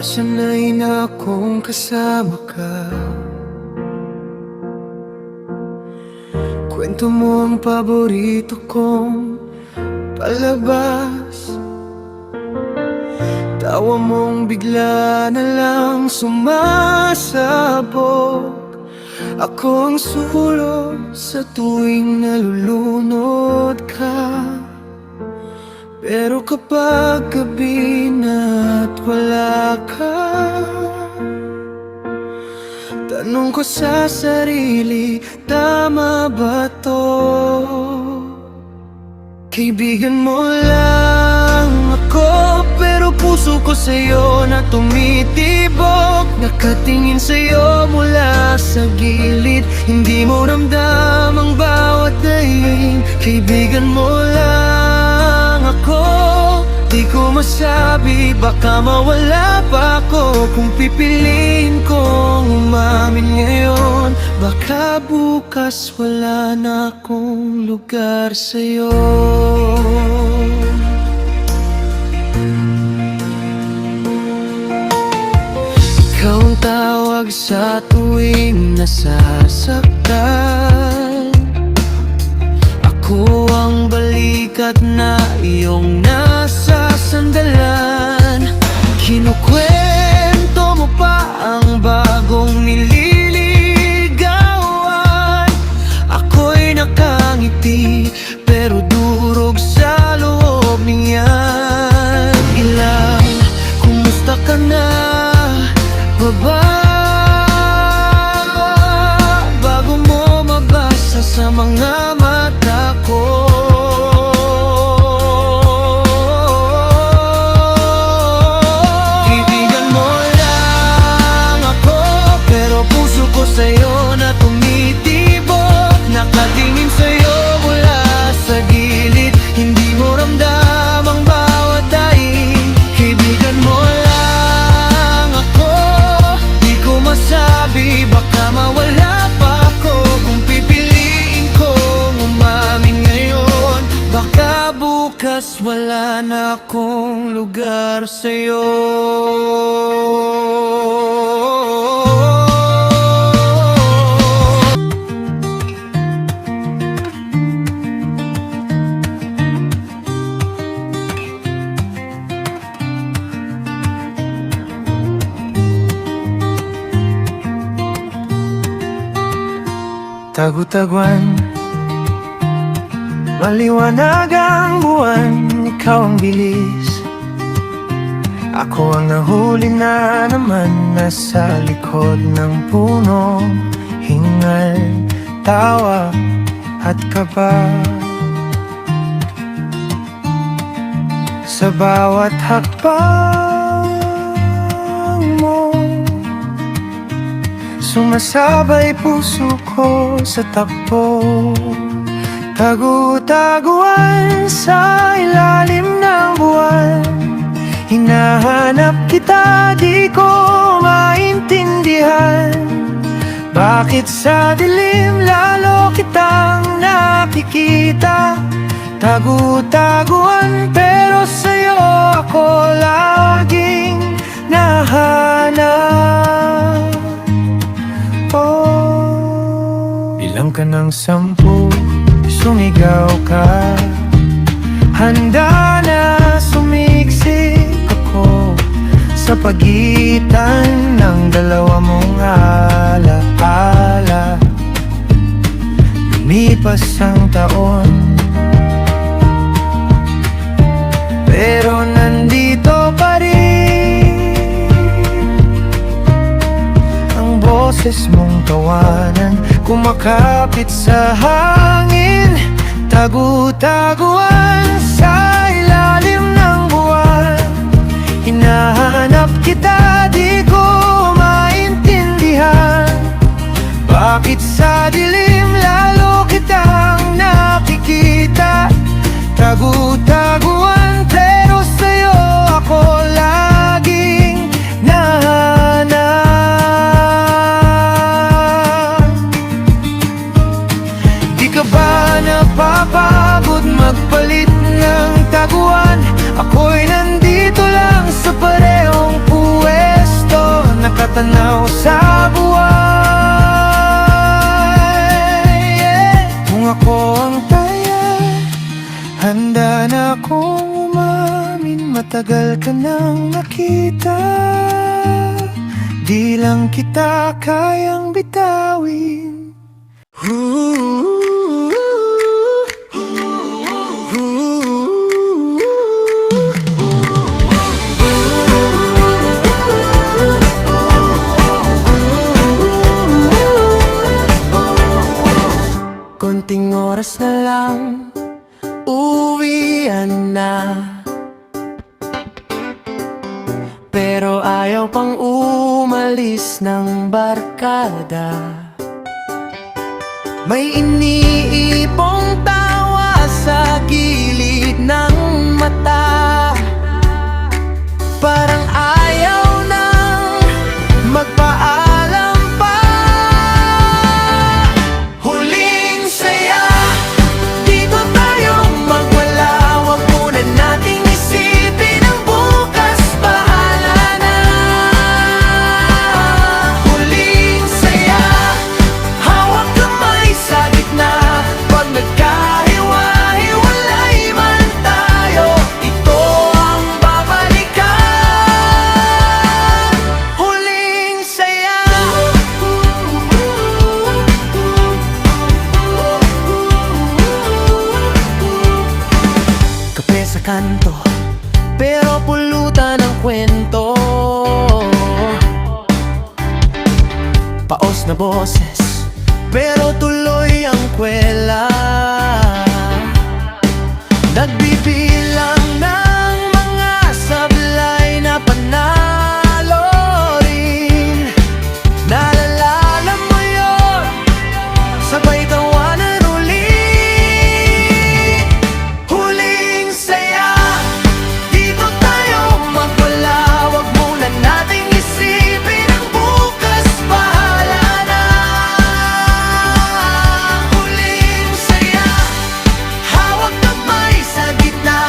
Nasanay na akong kasama ka. Kwento mo ang paborito kong palabas. Tawa mong bigla na lang sumasabog. Ako ang sulok sa tuwing nalulunod ka. Pero kapag gabi na't wala ka, tanong ko sa sarili, tama ba to? Kaibigan mo lang ako, pero puso ko sa'yo na tumitibok. Nakatingin sa'yo mula sa gilid, hindi mo ramdam ang bawat daing. Kaibigan mo lang ako, di ko masabi, baka mawala pa ako. Kung pipiliin kong umamin ngayon, baka bukas wala na akong lugar sa'yo. Ikaw ang tawag sa tuwing nasasaktan. Ako ang balikat na iyong nasasandalan. Kinukwento mo pa ang bagong nililigawan. Ako'y nakangiti pero durog sa loob niyan. Ilang kumusta ka na baba, bago mo mabasa sa mga mata ko. Kaibigan mo lang ako, pero puso ko sa'yo na tumitibok. Nakatingin sa'yo mula sa gilid, hindi mo ramdam ang bawat daing. Kaibigan mo lang ako, di ko masabi, baka mawala pa ako. Kung pipiliin kong umamin ngayon, baka bukas wala na akong lugar sa'yo. Tagu-taguan, maliwanag ang buwan, ikaw ang bilis. Ako ang nahuli na naman, nasa likod ng puno. Hingal, tawa at kaba. Sa bawat hakbang mo, sumasabay puso ko sa takbo. Tagu-taguan sa ilalim ng buwan, hinahanap kita, di ko maintindihan. Bakit sa dilim lalo kitang nakikita? Tagu-taguan pero sa'yo ako laging nahanap. Bilang ka ng 10, sumigaw ka. Handa na sumiksik ako sa pagitan ng dalawa mong alaala. Lumipas ang taon, pero nandito pa rin ang boses mong tawanan, kumakapit sa hangin. Tagu-taguan sa ilalim ng buwan, hinahanap kita, di ko maintindihan. Bakit sa dilim lalo kitang nakikita? Tagu-taguan pero sa'yo ako laging nahanap. tanaw sa buhay. Kung ako ang taya, handa na akong umamin. Matagal ka nang nakita, di lang kita kayang bitawin. Konting oras na lang, uwian na. Pero ayaw pang umalis ng barkada. May iniipong tawa sa gilid ng mata. Parang ayaw nang magpaalam pa. Huling saya, dito tayo magwala. Wag muna nating isipin ang bukas, bahala na. Huling saya, hawak kamay sa gitna. Pag nagkahiwa-hiwalay man tayo, ito ang babalikan. Huling saya. Kape sa kanto, pero pulutan ang kwento. Paos na boses, pero tuloy ang kwela. Nagbibilang ng mga sablay na panalo rin. Naalala mo yun, sabay tawanan ulit. Huling saya, dito tayo magwala. Wag muna nating isipin ang bukas, bahala na. Huling saya, hawak kamay sa gitna.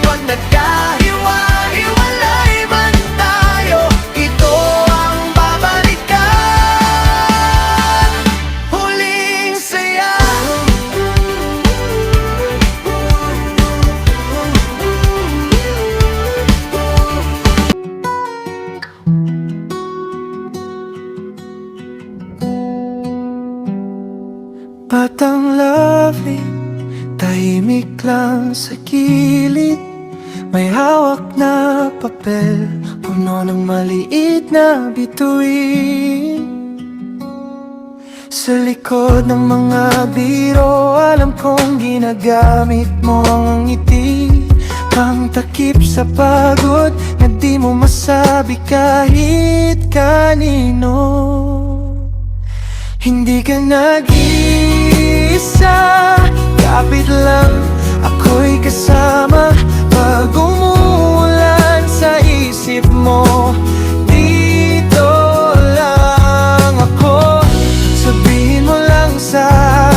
Pag nagkahiwa-hiwalay man tayo, ito ang babalikan. Huling saya. Batang lovely, tahimik lang sa gilid. May hawak na papel, puno ng maliit na bituin. Sa likod ng mga biro, alam kong ginagamit mo ang ngiti. Pang takip sa pagod na di mo masabi kahit kanino. Hindi ka nag-iisa, kapit lang, ako'y kasama. Pag umulan sa isip mo, dito lang ako. Sabihin mo lang sa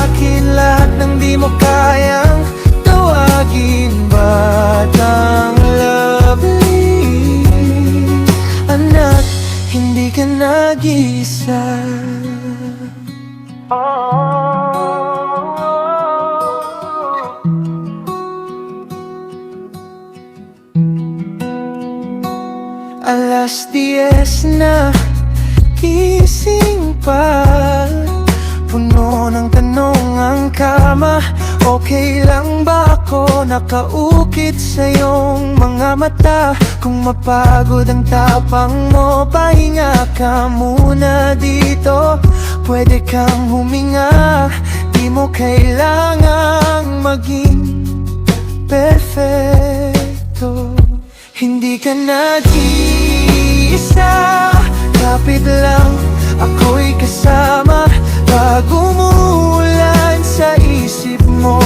akin lahat ng di mo kayang tawagin. Batang lovely, anak, hindi ka nag-iisa. Alas 10 na, gising pa. Puno ng tanong ang kama. Okay lang ba ako nakaukit sa iyong mga mata? Kung mapagod ang tapang mo, pahinga ka muna dito. Pwede kang huminga, di mo kailangang maging perfecto. Hindi ka nag-iisa, kapit lang, ako'y kasama. Pag umulan sa isip mo,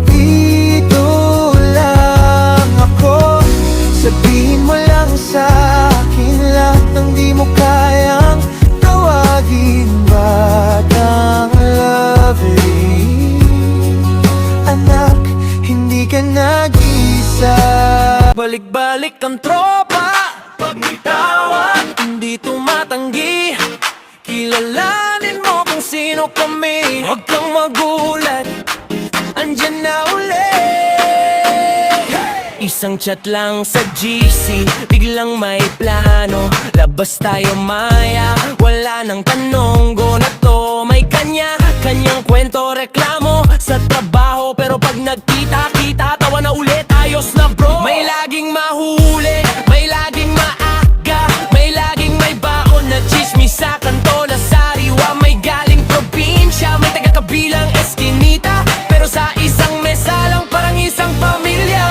dito lang ako. Sabihin mo lang sa akin lahat ng di mo kayang tawagin. Batang lovely, anak, hindi ka nag-isa. Balik-balik ang tropa, pag may tawag, hindi tumakas. magtatanggi. Kilalanin mo kung sino kami. Huwag kang magulat, andyan na uli. Isang chat lang sa GC, biglang may plano. Labas tayo maya, wala nang tanong. Go na to, may kanya-kanyang kwento, reklamo sa trabaho. Pero pag nagkita-kita, tawa na ulit, ayos na bro. May laging mahuli, may laging maaga, may laging may baon na chismis sa kanto na sariwa. May galing probinsya, may taga-kabilang eskinita, pero sa isang mesa lang parang isang pamilya.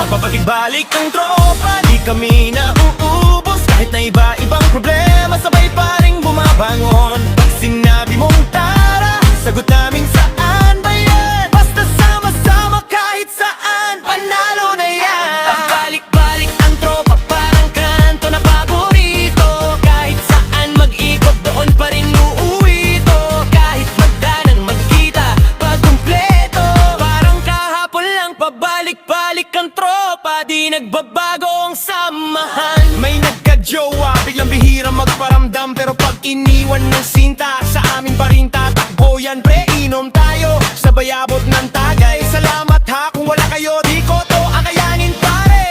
Pabalik-balik ang tropa, di kami nauubos. Kahit na iba-ibang problema, sabay pa rin bumabangon. Pag sinabi mong tara, sagot namin saan ba yan? Basta sama-sama kahit saan, panalo na yan. Pabalik-balik ang tropa, parang kanto na paborito. Kahit saan mag-ikot, doon pa rin uuwi to. Kahit magdanan, magkita, pag kumpleto. Parang kahapon lang, pabalik-balik ang tropa, di nagbabago ang samahan. May nagka-jowa, biglang bihira magparamdam. Pero pag iniwan ng sinta, sa amin pa rin tatakbo yan. Pre, inom tayo, sabay abot ng tagay. Salamat ha, kung wala kayo, di ko to akayanin pare.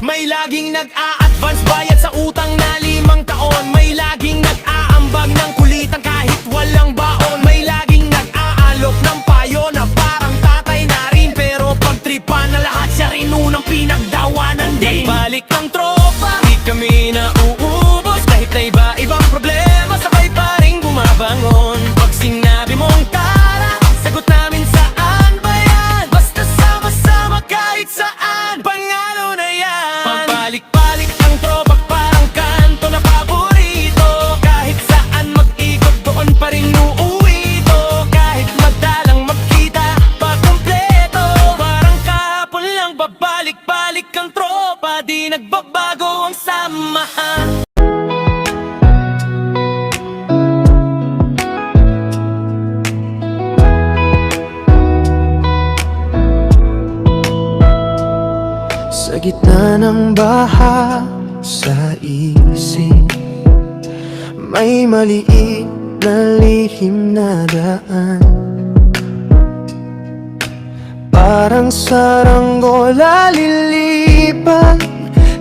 May laging nag-a-advance bayad sa utang na 5 taon. May laging nag-aambag ng kulitan kahit walang baon. May laging nag-aalok ng payo na parang tatay na rin. Pero pagtripan na lahat, siya rin unang pinagdawanan din. Balik ang tropa, di kami nauubos. Kahit na iba-ibang problema, sabay pa rin bumabangon. Pag sinabi mong tara, sagot namin saan ba yan? Basta sama-sama kahit saan, panalo na yan. Pabalik-balik ang tropa, parang kanto na paborito. Kahit saan mag-ikot, doon pa rin uuwi to. Kahit madalang magkita, pag kumpleto. Parang kahapon lang, babalik-balik ang tropa, di nagbabago ang samahan. Sa gitna ng baha, sa isip, may maliit na lihim na daan. Parang saranggola lilipad,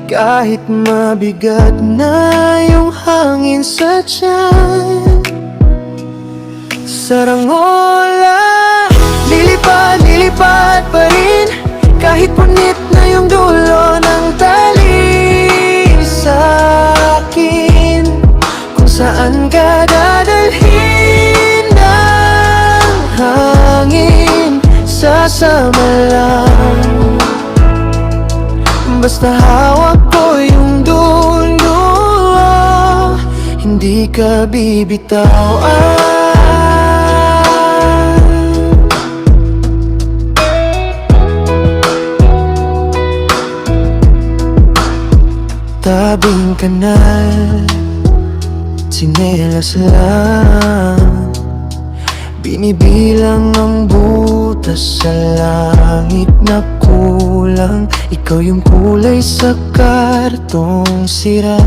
kahit mabigat na yung hangin sa tiyan. Saranggola, lilipad, lilipad pa rin, kahit punit na yung dulo ng tali. Sa'kin, kung saan ka dadalhin ng hangin, sasama lang. Basta hawak ko yung dulo, hindi ka bibitawan. Tabing kanal, tsinelas lang, binibilang ang butas sa langit na kulang. Ikaw yung kulay sa kartong sira,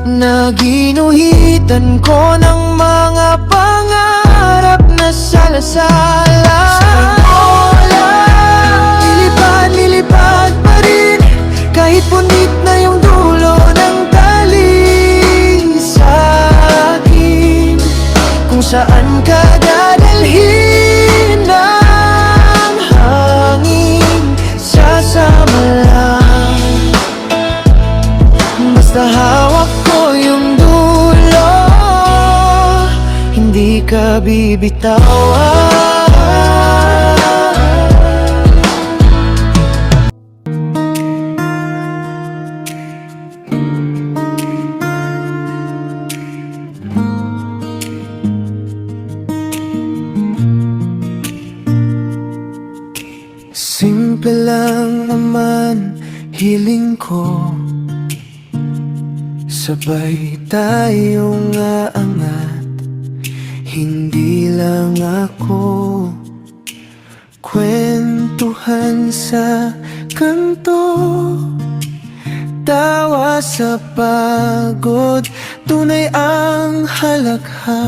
na ginuhitan ko ng mga pangarap na salasala. Saranggola, lilipad, lilipad pa rin, kahit punit na yung dulo ng tali. Sa'kin, kung saan ka dadalhin ng hangin, sasama lang. Basta hawak ko yung dulo, hindi ka bibitawan. Simple lang naman hiling ko, sabay tayong aangat. Hindi lang ako, kwentuhan sa kanto, tawa sa pagod tunay ang halakha.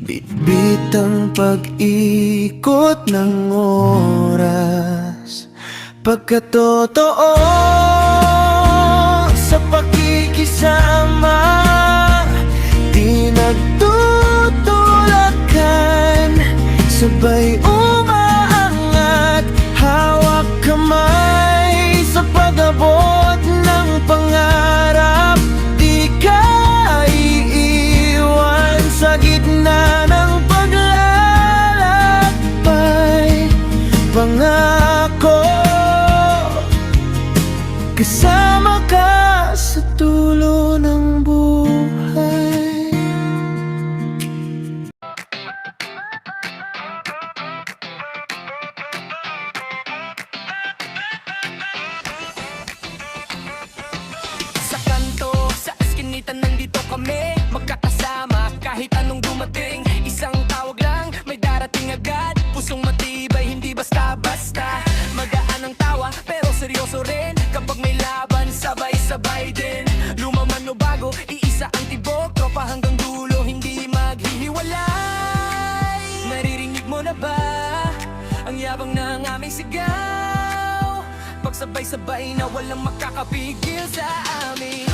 Bitbit ang pag-ikot ng oras, pagkatotoo sa pakikisama, di nagtutulakan, sabay umaangat, hawak kamay sa pag-abot ng pangarap. Di ka iiwan sa gitna ng paglalakbay. Pangako, kasama ka sa dulo ng buhay. Sa kanto, sa eskinita nandito kami, magkakasama kahit anong dumating. Isang tawag lang, may darating agad. Pusong matibay, hindi basta-basta. Magaan ang tawa, pero seryoso rin. Kapag may laban, sabay-sabay din. Luma man o bago, iisa ang tibok. Tropa hanggang dulo, hindi maghihiwalay. Naririnig mo na ba ang yabang ng aming sigaw? Pagsabay-sabay na walang makakapigil sa amin.